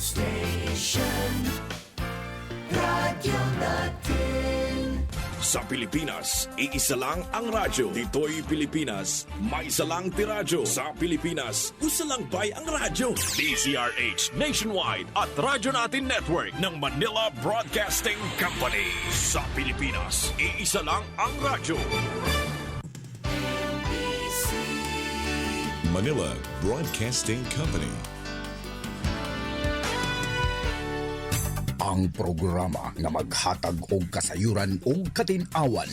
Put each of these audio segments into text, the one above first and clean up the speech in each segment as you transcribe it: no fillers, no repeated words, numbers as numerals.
Station Radyo Natin. Sa Pilipinas, iisa lang ang radyo. Dito'y Pilipinas, may isa lang tiradyo. Sa Pilipinas, isa lang bay ang radyo. DZRH Nationwide at Radyo Natin Network ng Manila Broadcasting Company. Sa Pilipinas, iisa lang ang radyo. Manila Broadcasting Company. Ang programa na maghatag og kasayuran ug katin-awan,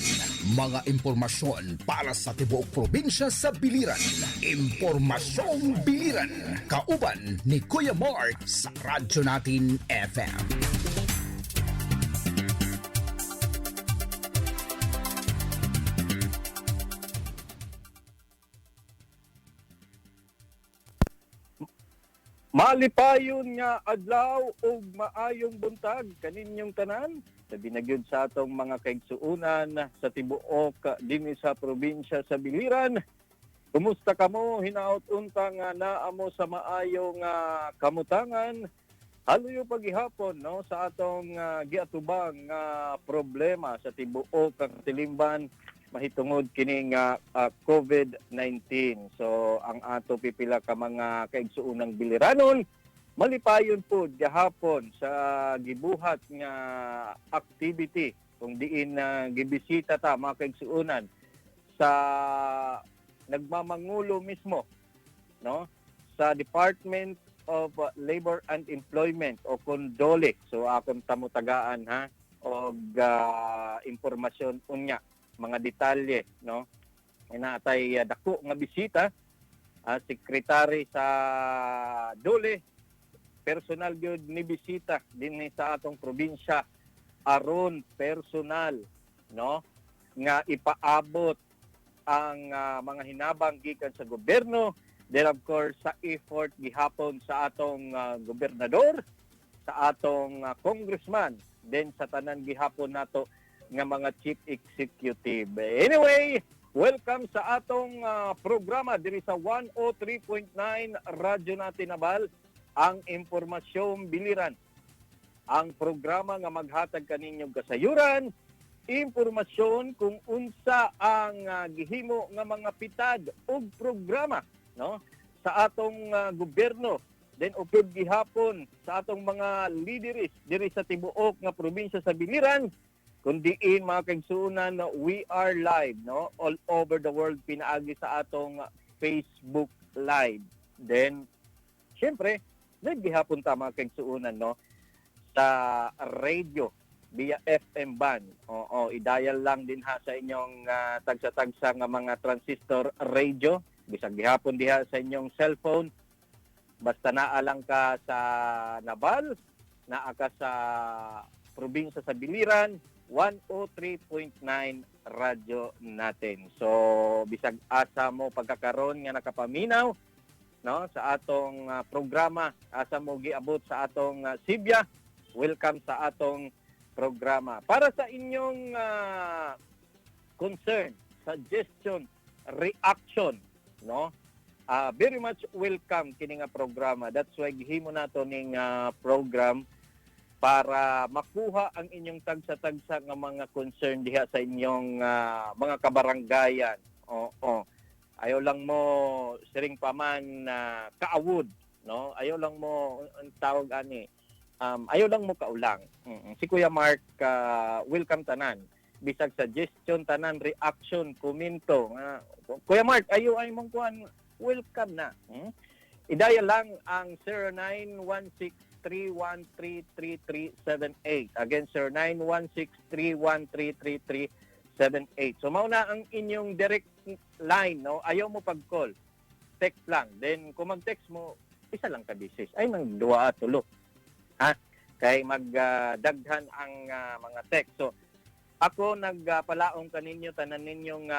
mga impormasyon para sa tibuok probinsya sa biliran. Impormasyong biliran, kauban ni Kuya Mark sa Radyo Natin FM. Malipayon nga adlaw ug maayong buntag kaninyong tanan sa binagyod sa atong mga kaigsuunan sa tibuok dinhi sa probinsya sa Biliran. Kumusta kamo? Hinaot untang naa mo sa maayong kamutangan. Haluyo paghihapon no sa atong giatubang problema sa tibuok katilimban mahitungod kining COVID-19. So ang ato pipila ka mga kaigsuunang biliranon malipayon po gihapon sa gibuhat nga activity kung diin gibisita ta mga kaigsuunan sa nagmamangulo mismo no sa Department of Labor and Employment o KONDOLE. So akong tamutagaan ha og impormasyon unya mga detalye no inatay dako nga bisita sekretary sa DOLE personal gyud ni bisita dinhi sa atong probinsya aron personal no nga ipaabot ang mga hinabang gikan sa gobyerno, then of course sa effort gihapon sa atong gobernador, sa atong congressman, then sa tanan gihapon nato nga mga chief executive. Anyway, welcome sa atong programa diri sa 103.9 Radyo Natin Nabal, ang impormasyong biliran. Ang programa nga maghatag kaninyong kasayuran, impormasyon kung unsa ang gihimo nga mga pitad ug programa no sa atong gobyerno, then upod gihapon sa atong mga leaders diri sa tibuok nga probinsya sa Biliran. Kundiin mga kaigsuunan, we are live no all over the world, pinaagi sa atong Facebook Live. Then syempre naggihapon ta mga kaigsuunan no sa radio via FM band. Oo, i-dial lang din ha sa inyong tagsa-tagsa nga mga transistor radio, bisag gihapon diha sa inyong cellphone. Basta naa lang ka sa Nabal, naa ka sa probinsya sa Biliran, 103.9 Radyo Natin. So bisag asa mo pagkakaroon nga nakapaminaw no sa atong programa, asa mo giabot sa atong Sibya, welcome sa atong programa. Para sa inyong concern, suggestion, reaction no very much welcome kini nga programa. That's why gihimo nato ning program para makuha ang inyong tagsa-tagsa nga mga concern diha sa inyong mga kabaranggayan. Oo. Ayaw lang mo siring paman kaawod, no? Ayaw lang mo ang tawag ani. Ayaw lang mo kaulang. Si Kuya Mark welcome tanan. Bisag suggestion tanan, reaction, komento. Kuya Mark, ayaw ay mong kuan, welcome na. I-dial lang ang 0916 3133378. Again, sir, 916-313-3378. So, mauna ang inyong direct line, no? Ayaw mo pag-call. Text lang. Then, kung mag-text mo, isa lang ka business. Ay, nang 2 at 3. Ha? Kay magdaghan ang mga text. So, ako nagpalaong kaninyo, tanan ninyong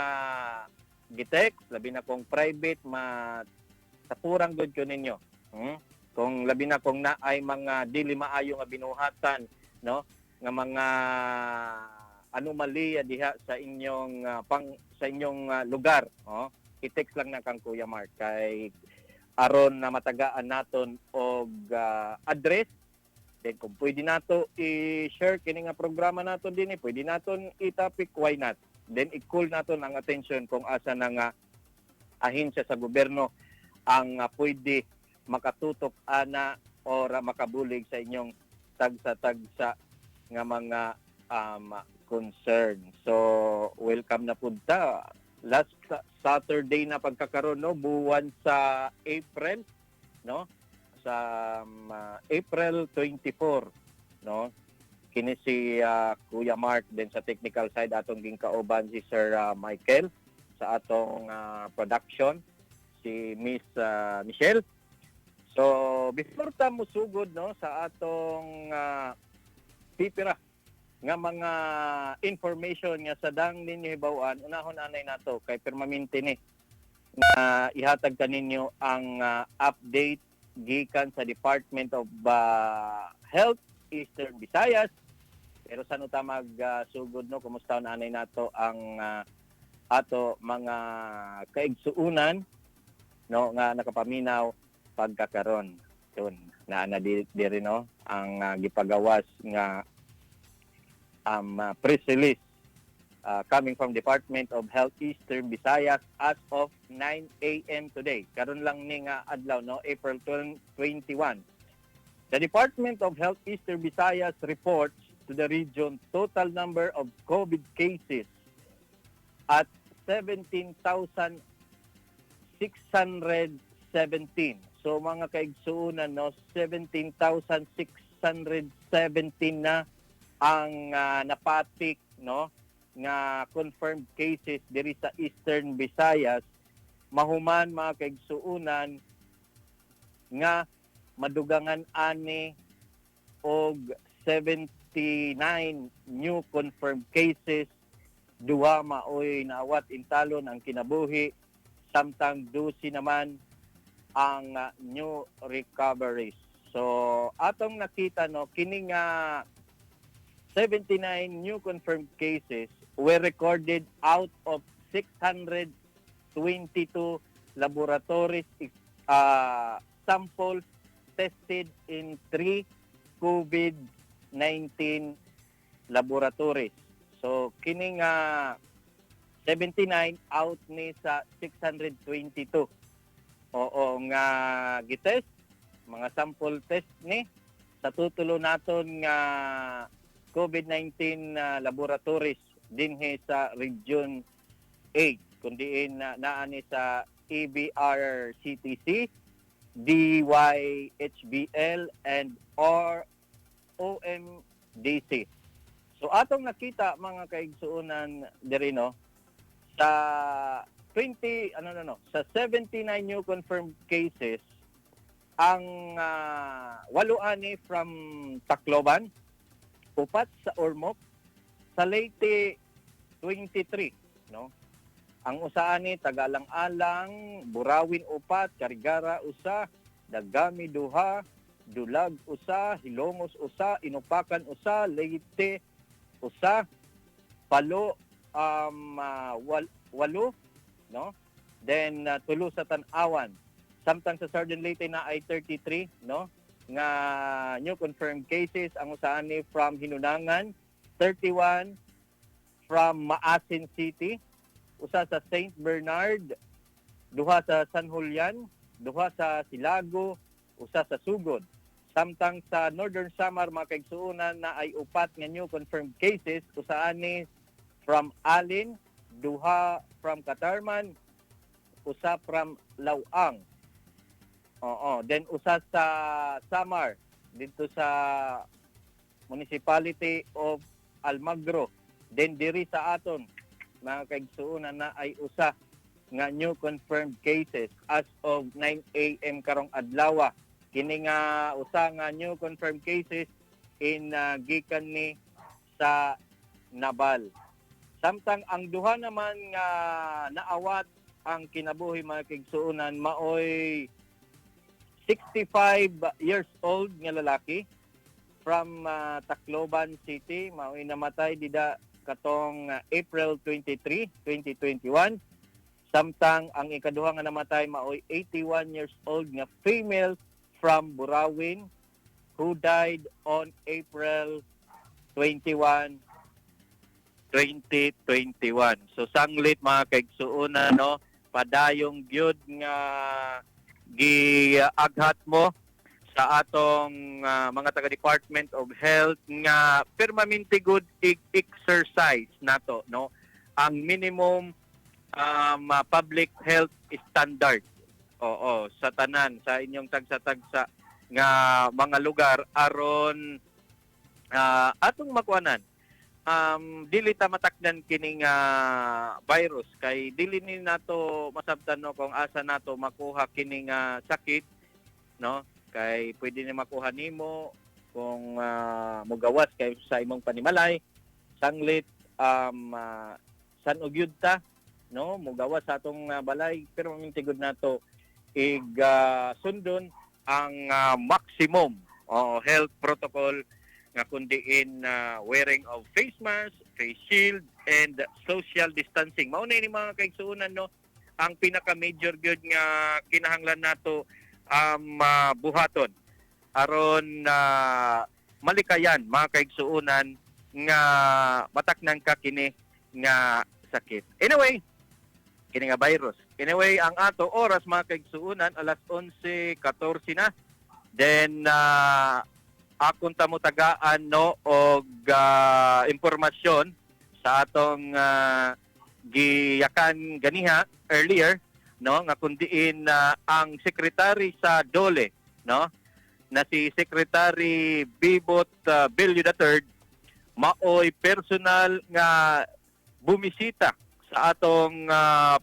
gitext, labi na kong private, sapurang good ko ninyo. Kung labi na kung na ay mga dili maayo nga binuhatan no nga mga anomalya diha sa inyong sa inyong lugar, i-text lang na kang Kuya Mark kay aron na matagaan naton og address. Then kung pwede nato i-share kini nga programa naton dinhi, pwede naton i-topic, why not? Then i-call naton ang attention kung asa na nga ahensya sa gobyerno ang pwede makatutok ana or makabulig sa inyong tagsa-tagsa nga mga concern. So, welcome na pud ta. Last Saturday na pagkakaroon, no, buwan sa April, no? Sa April 24, no? Kini si Kuya Mark din sa technical side, atong gingkaoban si Sir Michael sa atong production, si Miss Michelle. So, before ta musugod, no, sa atong pipira nga mga information nga sa dang ninyo hibawan, unahon anay nato kay permanente ni nga ihatag kaninyo ang update gikan sa Department of Health Eastern Visayas. Pero sa ta magsugod, no, kumusta na anay nato ang ato mga kaigsuunan, no, nga nakapaminaw pagkakaron yun na diri, no, ang gipagawas nga press release coming from Department of Health Eastern Visayas as of 9 a.m. today. Karon lang ni nga adlaw, no, April 21. The Department of Health Eastern Visayas reports to the region total number of COVID cases at 17,617. So mga kaigsuunan, no, 17,617 na ang napatik, no, nga confirmed cases diri sa Eastern Visayas. Mahuman mga kaigsuunan nga madugangan ani og 79 new confirmed cases, duha maoy naawat intalon ang kinabuhi, samtang 12 naman ang new recoveries. So atong nakita, no, kini nga 79 new confirmed cases were recorded out of 622 laboratories samples tested in 3 COVID-19 laboratories. So kini nga 79 out ni sa 622. Oo nga gitest, mga sample test ni sa tutulo naton nga COVID-19 laboratories dinhi sa Region 8, kundiin naani sa EBR-CTC, DYHBL, and OMDC. So atong nakita mga kaigsuunan diri, no, sa 79 new confirmed cases, ang 8 ani from Tacloban, 4 sa Ormoc, sa Leyte 23, no. Ang usa ani Tagalang-alang, Burawin 4, Carigara 1, Dagami 2, Dulag 1, Hilongos 1, Inupakan 1, Leyte 1, Palo 8, no. Then tulo sa Tan-awan. Samtang sa Southern Leyte na ay 33, no, nga new confirmed cases. Ang usa ni from Hinunangan, 31 from Maasin City, usa sa St. Bernard, duha sa San Julian, duha sa Silago, usa sa Sugod. Samtang sa Northern Samar, mga kaigsuunan, na ay 4 nga new confirmed cases, usa ni from Alin, duha from Katarman, usa from Lawang. Then usa sa Samar dito sa Municipality of Almagro. Then diri sa aton mga kaigsuunan na ay usa nga new confirmed cases as of 9 a.m. karong adlaw. Kini nga usa nga new confirmed cases in gikan ni sa Nabal. Samtang ang duha naman nga naawat ang kinabuhi mga kaigsuunan maoy 65 years old nga lalaki from Tacloban City, mao'y namatay dida katong April 23, 2021. Samtang ang ikaduha nga namatay maoy 81 years old nga female from Burawin who died on April 21, 2021. So sanglit mga kaigsuuna, no, padayong gyud nga giaghat mo sa atong mga taga Department of Health nga permanente good exercise nato, no, ang minimum public health standard. Oo, sa tanan sa inyong tagsa-tagsa nga mga lugar aron atong makuanan dili ta matakdan kining virus kay dili ni nato masabtan no kung asa nato makuha kining sakit, no, kay pwede ni makuha nimo kung mogawas kay sa imong panimalay sanglit san ugyd ta, no, mogawas sa atong balay pero mintigod nato sundon ang maximum health protocol nga kundiin wearing of face mask, face shield, and social distancing. Mao na ni mga kaigsuunan, no, ang pinaka major gyud nga kinahanglan nato buhaton aron malikayan mga kaigsuunan nga mataknan ka kini nga sakit. Anyway, kini nga virus. Anyway, ang ato oras mga kaigsuunan alas 11:14 na. Then akong tamo tagaan, no, og impormasyon sa atong giyakan ganiha earlier, no, nga kundiin ang secretary sa DOLE, no, na si Secretary Bibot Bello III maoy personal nga bumisita sa atong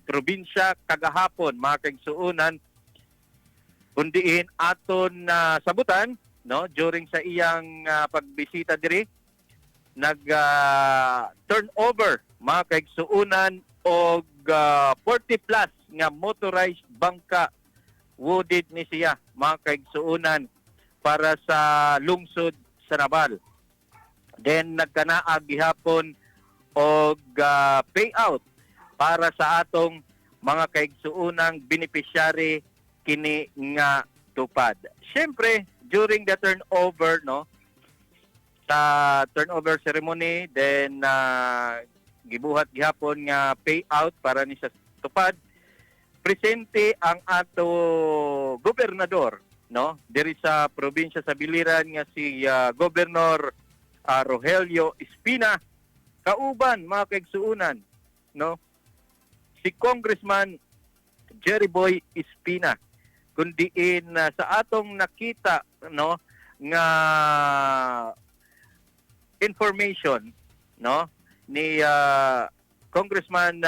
probinsya kagahapon mga kaigsuunan kundiin aton sabutan, no, during sa iyang pagbisita diri turnover mga kaigsuunan og 40 plus nga motorized bangka wooded ni siya mga kaigsuunan para sa lungsod sa Nabal. Then nagkanaa gihapon og payout para sa atong mga kaigsuunang beneficiary kini nga tupad. Siyempre, during the turnover, no, sa turnover ceremony, then gibuhat gihapon nga payout para ni sa tupad, presente ang ato gobernador, no, diri sa probinsya sa Biliran nga si Governor Rogelio Espina, kauban mga kaigsuunan, no, si Congressman Jerry Boy Espina, kundiin sa atong nakita, no, nga information, no, ni Congressman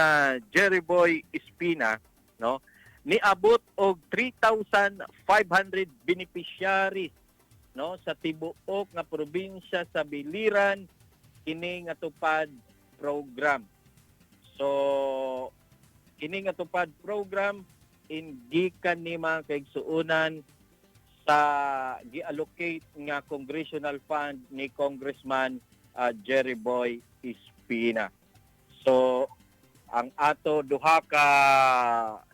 Jerry Boy Espina, no, niabot og 3,500 beneficiaries, no, sa tibuok nga probinsya sa Biliran kini nga tupad program. So kini nga tupad program gikan ni mga kaigsuunan sa gi-allocate nga congressional fund ni Congressman Jerry Boy Espina. So ang ato duha ka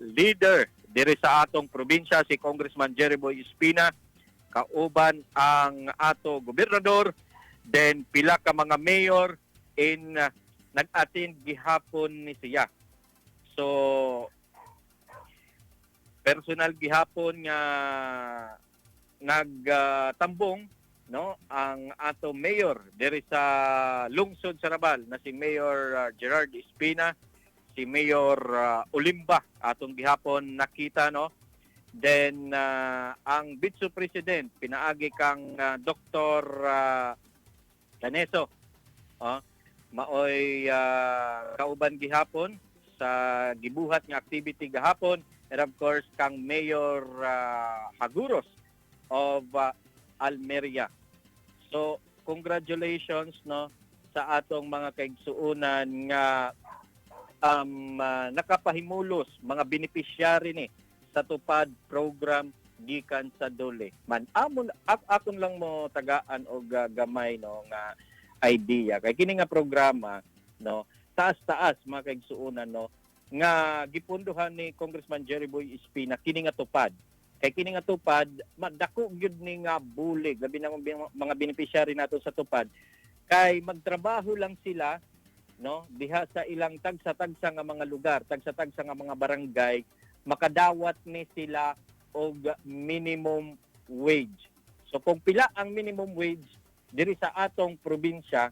leader diri sa atong probinsya si Congressman Jerry Boy Espina, kauban ang ato gobernador, then pila ka mga mayor in nag-attend gihapon ni siya. So personal gihapon nga nagtambong, no, ang ato mayor diri sa lungsod sa Nabal na si Mayor Gerard Espina, si Mayor Olimba atong gihapon nakita, no. Then ang Vice President pinaagi kang Dr. Caneso, maoy kauban gihapon sa gibuhat nga activity gahapon, and of course kang Mayor Haguros of Almeria. So congratulations, no, sa atong mga kaigsuunan nga nakapahimulos mga beneficiary ni sa tupad program gikan sa DOLE. Man amon akon lang mo tagaan og gamay, no, nga idea kay kini nga programa, no, taas-taas mga kaigsuunan, no, nga gipunduhan ni Congressman Jerry Boy Espina kini nga tupad. Kay kini nga tupad madako gyud ni nga bulig labi na mga beneficiary nato sa tupad kay magtrabaho lang sila no diha sa ilang tagsa-tagsa nga mga lugar, tagsa-tagsa nga mga barangay, makadawat ni sila og minimum wage. So kung pila ang minimum wage diri sa atong probinsya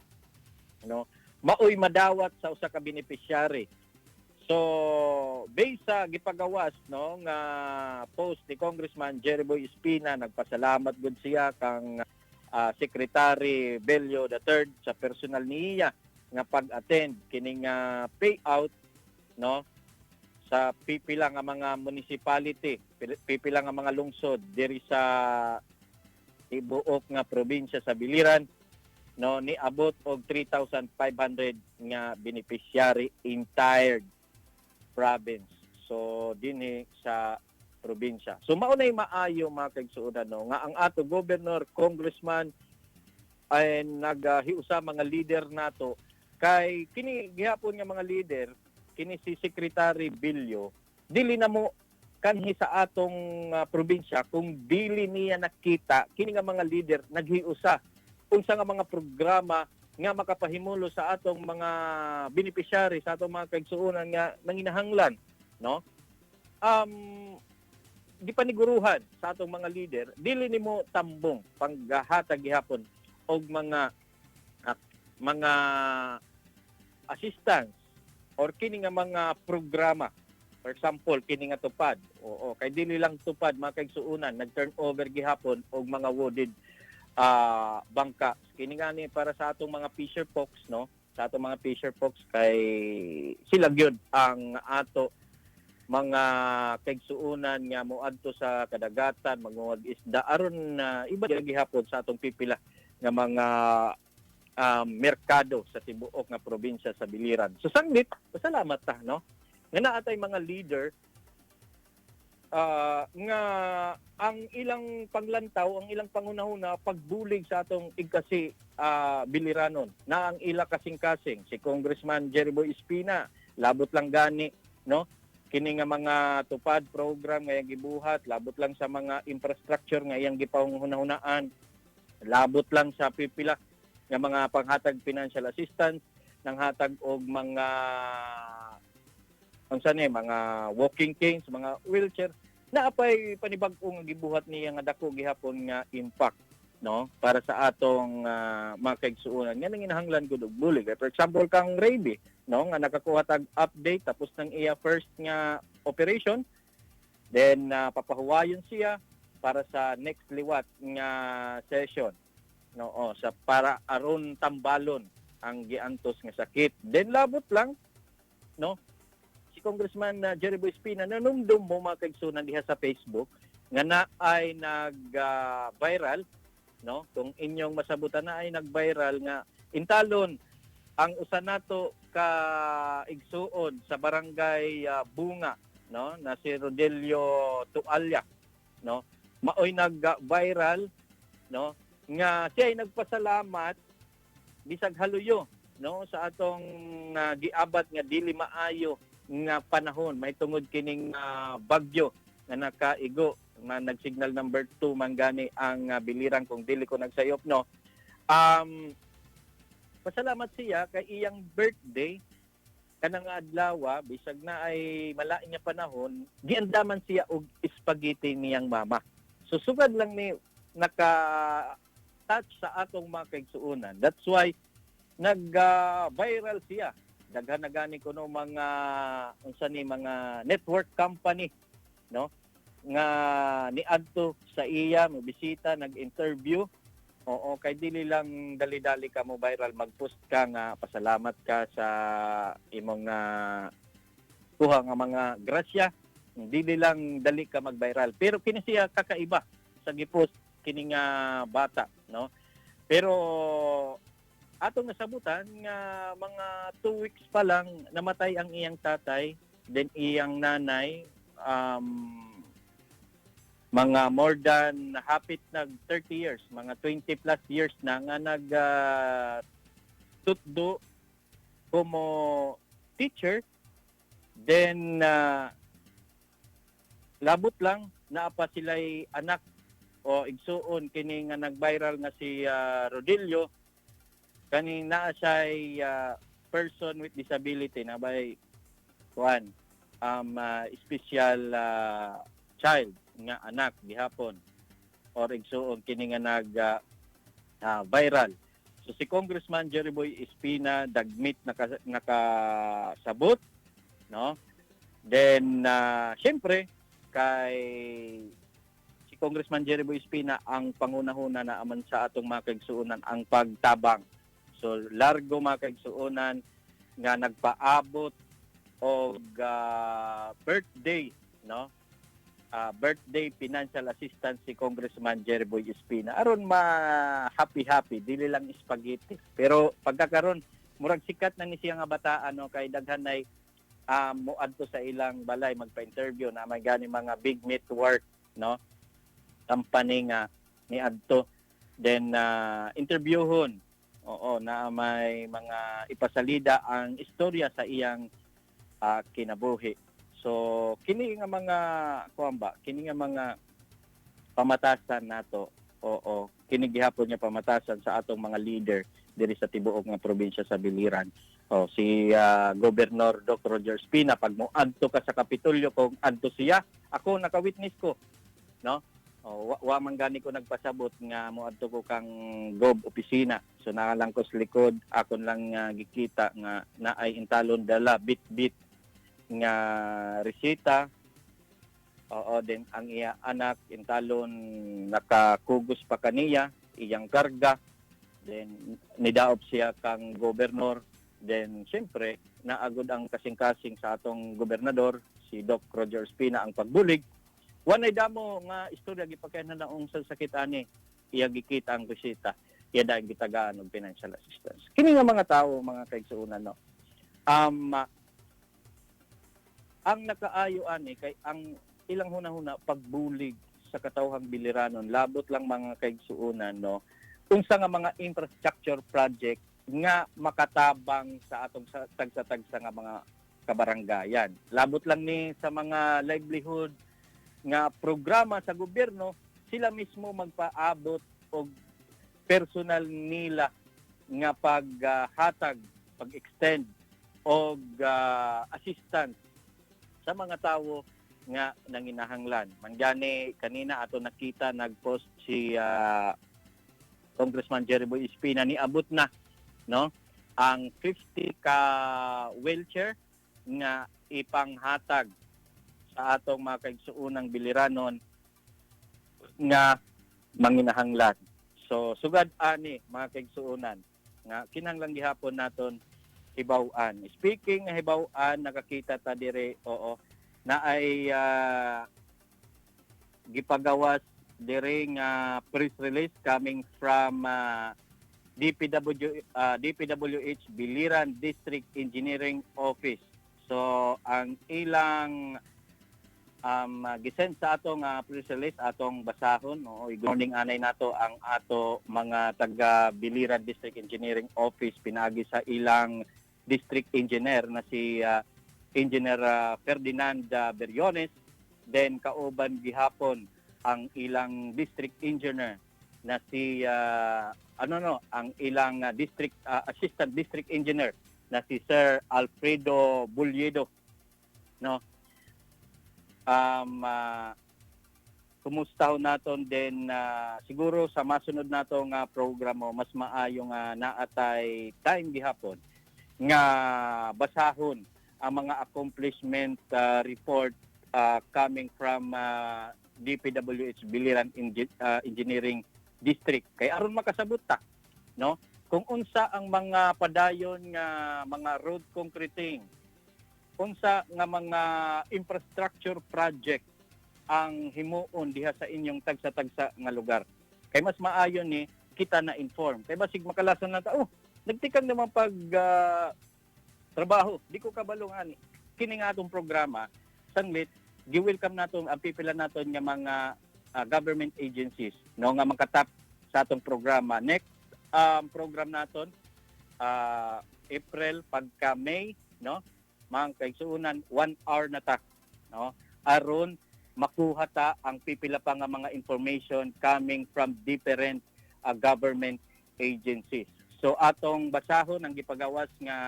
no maoy madawat sa usa ka beneficiary. So, based sa gipagawas no nga post ni Congressman Jerry Boy Espina, nagpasalamat gud siya kang Secretary Bello III sa personal niya nga pag-attend kining payout no sa pipila nga mga municipality, pipila nga mga lungsod diri sa tibuok nga probinsya sa Biliran no niabot og 3,500 nga beneficiary entire province. So dinhi sa probinsya. So maunay maayo mga kaigsuonan no nga ang ato governor, congressman ay naghiusa mga leader nato kay kini gihapon nga mga leader kini si Secretary Bilyo dili na mo kanhi sa atong probinsya kung dili niya nakita kini nga mga leader naghiusa unsa nga mga programa nga makapahimulo sa atong mga beneficiary sa atong mga kaigsuonan nga nanginahanglan no di paniguruhan sa atong mga leader dili nimo tambong panggahatag gihapon og mga assistance or kini nga mga programa. For example kini nga tupad kay dili lang tupad mga kaigsuonan nag-turnover gihapon og mga wooded bangka. Kini nga ni para sa atong mga fisher folks no sa atong mga fisher folks kay sila gyud ang ato mga kaigsuonan nga moadto sa kadagatan manguwag isda aron iba gihapon sa atong pipila nga mga merkado sa tibuok nga probinsya sa Biliran. So sanglit salamat ta no nga naatay mga leader nga ang ilang panglantaw, ang ilang pangunahuna pagbulig sa atong igkasi Biliranon na ang ila kasing-kasing si Congressman Jerry Boy Espina labot lang gani no kini nga mga tupad program nga iyang gibuhat labot lang sa mga infrastructure nga iyang gipanghunahunaan labot lang sa pipila nga mga panghatag financial assistance nang hatag og mga mga walking canes, mga wheelchair na apay panibag-o nga gibuhat niya nga dako gihapon nga impact no para sa atong mga kaigsuonan nga nanginahanglan gud og bulig. For example kang Raby no nga nakakuha tag update tapos nang iya first nga operation then papahuwayon siya para sa next liwat nga session no sa para aron tambalon ang giantos nga sakit. Then labot lang no Congressman Jerry Boy Espina nanumdum mo mga kaigsuonan diha sa Facebook nga na ay nag-viral no kung inyong masabutan na ay nag-viral nga intalon ang usa nato ka igsuon sa barangay Bunga no na si Rodelio Tualya no maoy nag-viral no nga siya ay nagpasalamat bisag haluyo no sa atong giabat nga dili maayo nga panahon may tungod kining bagyo nga nakaigo na nagsignal number 2 man gani ang Biliran kung dili ko nagsayop no pasalamat siya kay iyang birthday kanang adlaw bisag na ay malain niya panahon giandaman siya og spaghetti niyang mama so sugad lang ni naka-touch sa atong mga kaigsuonan that's why nag-viral siya daghan na gani kuno mga mga network company no nga niadto sa iya mobisita nag-interview kay dili lang dali-dali ka mo viral mag-post ka nga pasalamat ka sa imong kuha nga mga grasya dili lang dali ka mag-viral pero kini siya kakaiba sa gipost kini nga bata no pero atong nasabutan nga mga 2 weeks pa lang namatay ang iyang tatay then iyang nanay mga more than hapit nag 30 years mga 20 plus years na nga nag tutdo como teacher Then labot lang naa pa sila'y anak o igsuon kini nga nag-viral nga si Rodilio, kani naa siya'y person with disability na by kuan special child nga anak gihapon or igsuon kini nga nag viral. So si Congressman Jeriboy Espina dagmit nakasabot, no? Then syempre kay si Congressman Jeriboy Espina ang pangunahuna na aman sa atong mga kaigsuonan ang pagtabang. So largo mga kaigsuonan nga nagpaabot og birthday, no? Birthday financial assistance si Congressman Jeriboy Espina aron ma-happy dili lang spaghetti, pero pagkakaron murag sikat na ni siya nga bataan, no? Kay daghan nay moadto sa ilang balay magpa-interview na may gani mga big network, no? Company nga ni adto, then interviewhon, oo, na may mga ipasalida ang istorya sa iyang kinabuhi. So kini nga mga kini nga mga pamatasan nato, oo, kini gihapon nga pamatasan sa atong mga leader diri sa tibuok nga probinsya sa Biliran. O si Governor Dr. Roger Espina, pag mo adto ka sa Kapitolyo kung adto siya, ako naka-witness ko, no? O, wa man gani ko nagpasabot nga mo adto ko kang gob opisina. So nakalang ko sa likod, akon lang gikita nga naay intalon dala bit-bit nga resita. Oo, din ang iya anak intalon nakakugos pa kaniya iyang karga. Then nidaop siya kang gobernador. Then siyempre naagod ang kasing-kasing sa atong gobernador si Doc Roger Espina ang pagbulig. Wanay damo nga istorya gipakayanan na sa sakit ani iya gikita ang resita. Iya dahil gitagaan og financial assistance. Kini nga mga tao, mga kaigsuonan, no? Ang nakaayo ani kay ang ilang hunahuna pagbulig sa katawhang Biliranon, labot lang mga kaigsuonan, no? Unsa nga mga infrastructure project nga makatabang sa atong tagsa-tagsa nga mga kabaranggayan. Labot lang ni sa mga livelihood nga programa sa gobyerno, sila mismo magpaabot og personal nila nga paghatag, pag-extend og assistance sa mga tawo nga nanginahanglan. Manggani kanina ato nakita nagpost si Congressman Jeriboy Espina ni abot na, no, ang 50 ka wheelchair nga ipanghatag sa atong mga kaigsuonang Biliranon nga manginahanglan. So sugad ani mga kaigsuonan nga kinahanglan gihapon naton hibaw-an. Speaking ng hibaw-an, nakakita ta dire, oo, na ay gipagawas dire nga press release coming from DPWH Biliran District Engineering Office. So ang ilang gisend sa atong press release atong basahon, oo, igurning anay nato ang ato mga taga Biliran District Engineering Office pinagi sa ilang district engineer na si Engineer Ferdinand Beriones, then kauban gihapon ang ilang district engineer na si ang ilang district assistant district engineer na si Sir Alfredo Bulyedo, no? Kumusta naton din siguro sa masunod natong programo mas maayo nga naatay time gihapon nga basahon ang mga accomplishment report coming from DPWH Biliran Engineering District. Kay aron makasabot ta, no, kung unsa ang mga padayon nga mga road concreting, unsa nga mga infrastructure project ang himuon diha sa inyong tagsa-tagsa nga lugar. Kay mas maayo ni kita na inform. Kay basig makalason na ta, nagtikang naman pag trabaho, di ko kabalo nga ni kini nga atong programa sanglit gi-welcome naton ang pipila naton nga mga government agencies, no, nga makatap sa atong programa. Next program naton April pagka May, no, mga kaigsuunan 1 hour na ta, no, aron makuha ta ang pipila pa nga mga information coming from different government agencies. So atong basahon ang gipagawas nga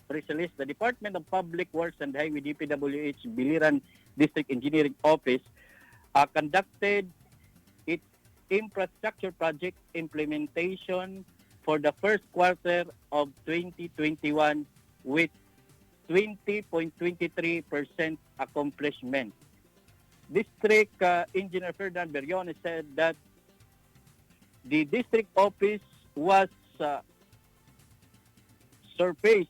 press release, the Department of Public Works and Highway DPWH Biliran District Engineering Office conducted its infrastructure project implementation for the first quarter of 2021 with 20.23% accomplishment. District Engineer Ferdinand Beriones said that the district office was surpassed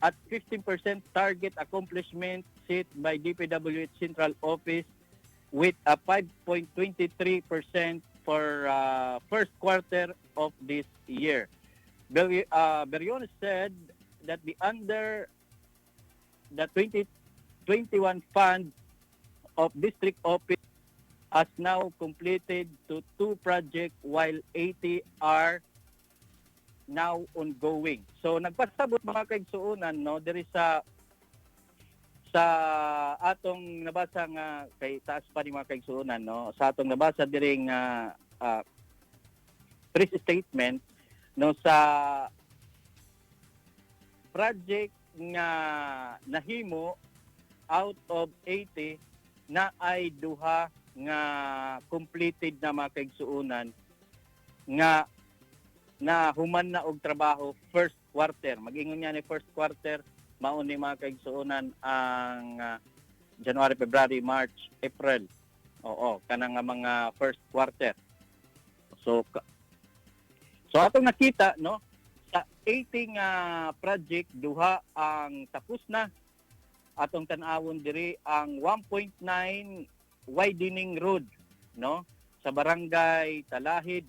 at 15% target accomplishment set by DPWH Central Office with a 5.23% for first quarter of this year. Beriones said that under the 2021 fund of district office has now completed to 2 projects while 80 are now ongoing. So nagpasabot mga kaigsuunan, no, there is sa atong nabasa nga kay taas pa ni mga kaigsuunan, no, sa atong nabasa diring press statement, no, sa project nga nahimo out of 80 na ay duha nga completed na mga kaigsuunan nga na human na og trabaho first quarter. Mag-ingon niya ni first quarter, mao ni mga kaigsuunan ang January, February, March, April. Oo, kanang nga mga first quarter. So atong nakita, no, sa 80 nga project duha ang tapos na. Atong tan-awon diri ang 1.9 widening road, no, sa barangay Talahid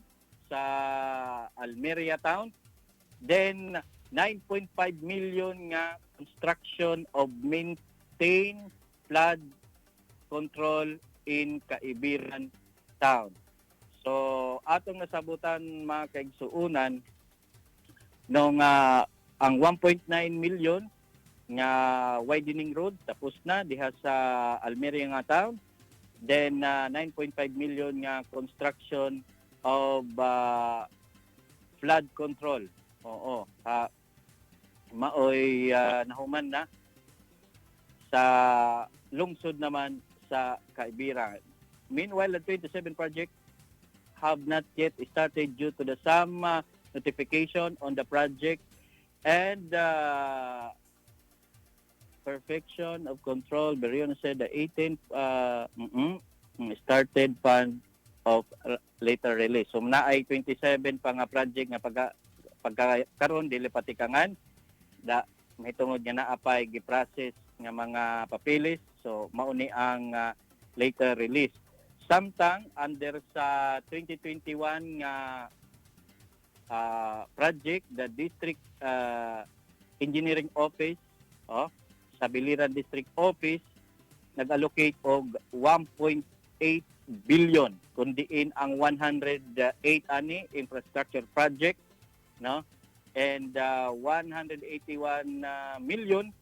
sa Almeria Town. Then 9.5 million nga construction of maintain flood control in Caibiran Town. So atong nasabutan mga kaigsuunan nung ang 1.9 million nga widening road tapos na diha sa Almeria nga town. Then 9.5 million nga construction of flood control. Oo. Maoy nahuman na sa lungsod naman sa Caibiran. Meanwhile, the 27 project have not yet started due to the some notification on the project and perfection of control. Beriones said the 18th started fund of later release. So naay 27 pa nga project nga pagkaron dili patikangan da mahitungod nga naapay gi-process nga mga papeles. So mauni ang later release. Samtang under sa 2021 nga project, the District Engineering Office sa Biliran District Office nag-allocate og 1.8 billion kundiin ang 108 ani infrastructure project, no, and 181 million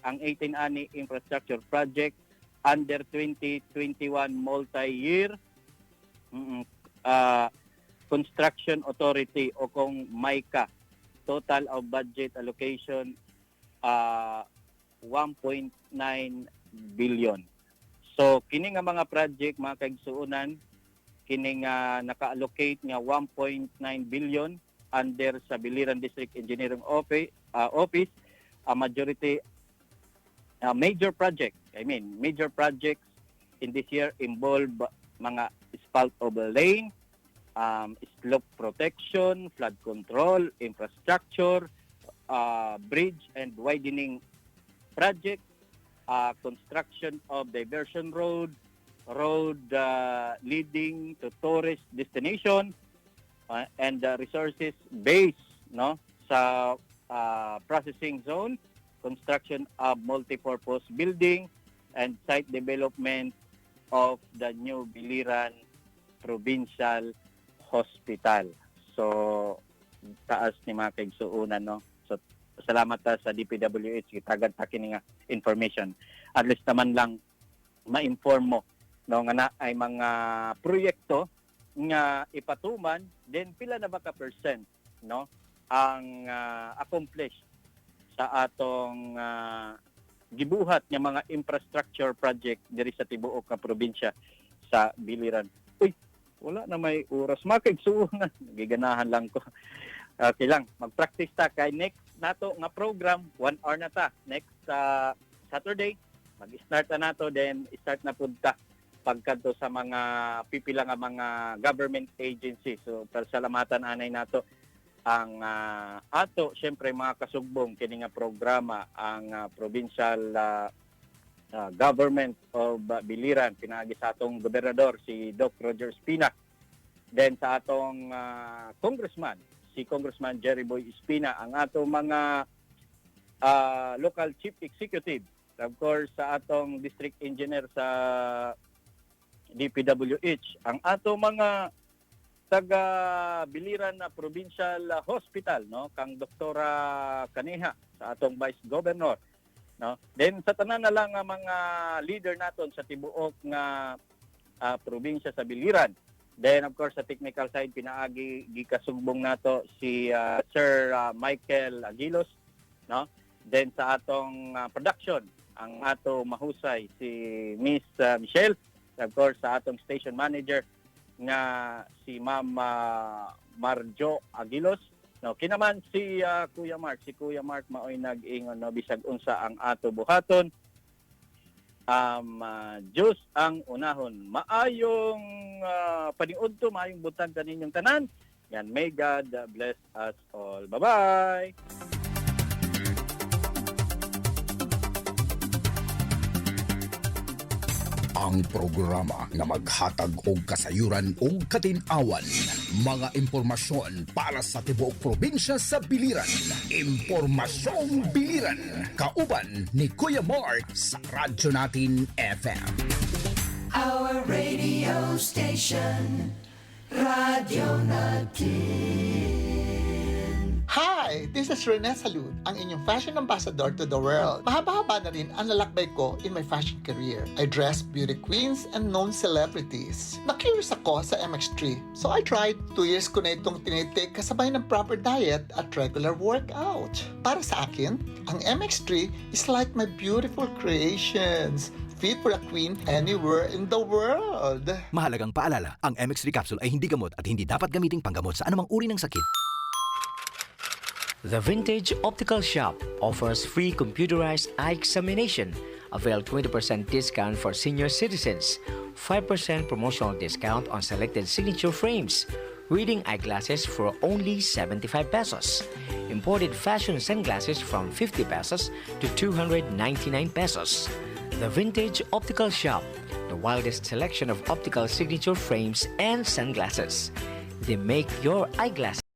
ang 18 ani infrastructure project under 2021 multi-year construction authority o kung MICA. Total of budget allocation 1.9 billion. So kini nga mga project mga kaigsuunan kini nga naka-allocate nga 1.9 billion under sa Biliran District Engineering Office, a majority major projects in this year involve mga asphalt overlay, slope protection, flood control, infrastructure, bridge and widening project, construction of diversion road leading to tourist destination, and resources base, no, sa processing zone, construction of multipurpose building, and site development of the new Biliran Provincial Hospital. So taas ni mga kaigsuunan, no. So salamat ta sa DPWH gitagad ta kini nga information. At least naman lang ma-inform mo no nga na ay mga proyekto nga ipatuman then pila na ba ka percent no ang accomplished sa atong gibuhat nga mga infrastructure project diri sa tibuok nga probinsya sa Biliran. Uy, wala na may oras makigsuon. Giganahan lang ko. Okay lang, mag-practice ta kay next nato nga program 1 hour na ta. Next Saturday mag-start na nato then start na pud ta pagkadto sa mga pipila nga mga government agency. So pasalamatan anay nato ang ato syempre mga kasugbong kini nga programa ang provincial government of Biliran pinaagi sa atong gobernador si Doc Roger Espina. Then sa atong congressman si Congressman Jerry Boy Espina, ang atong mga local chief executive, of course sa atong district engineer sa DPWH, ang atong mga taga Biliran na Provincial Hospital, no, kang Doktora Kaneha sa atong Vice Governor, no. Then sa tanan na lang nga mga leader naton sa tibuok nga probinsya sa Biliran. Then of course sa technical side pinaagi gikasugbong nato si Sir Michael Aguilos, no. Then sa atong production ang ato mahusay si Miss Michelle, of course sa atong station manager nga si Ma'am Marjo Aguilos, no. Kinaman si Kuya Mark maoy nag-ingon no bisag unsa ang ato buhaton. Diyos ang unahon. Maayong paniudto, maayong butang kaninyong tanan. Yan, may God bless us all. Bye-bye! Ang programa nga maghatag og kasayuran ug katin-awan, mga impormasyon para sa tibuok probinsya sa Biliran. Impormasyong Biliran, kauban ni Kuya Mark sa Radyo Natin FM. Our radio station, Radio Natin. Hi! This is Rene Salud, ang inyong fashion ambassador to the world. Mahaba-haba na rin ang lalakbay ko in my fashion career. I dress beauty queens and known celebrities. Na-curious ako sa MX3, so I tried. 2 years ko na itong tinitake kasabay ng proper diet at regular workout. Para sa akin, ang MX3 is like my beautiful creations. Fit for a queen anywhere in the world. Mahalagang paalala, ang MX3 capsule ay hindi gamot at hindi dapat gamiting panggamot sa anumang uri ng sakit. The Vintage Optical Shop offers free computerized eye examination. Avail 20% discount for senior citizens, 5% promotional discount on selected signature frames, reading eyeglasses for only 75 pesos, imported fashion sunglasses from 50 pesos to 299 pesos. The Vintage Optical Shop, the widest selection of optical signature frames and sunglasses. They make your eyeglasses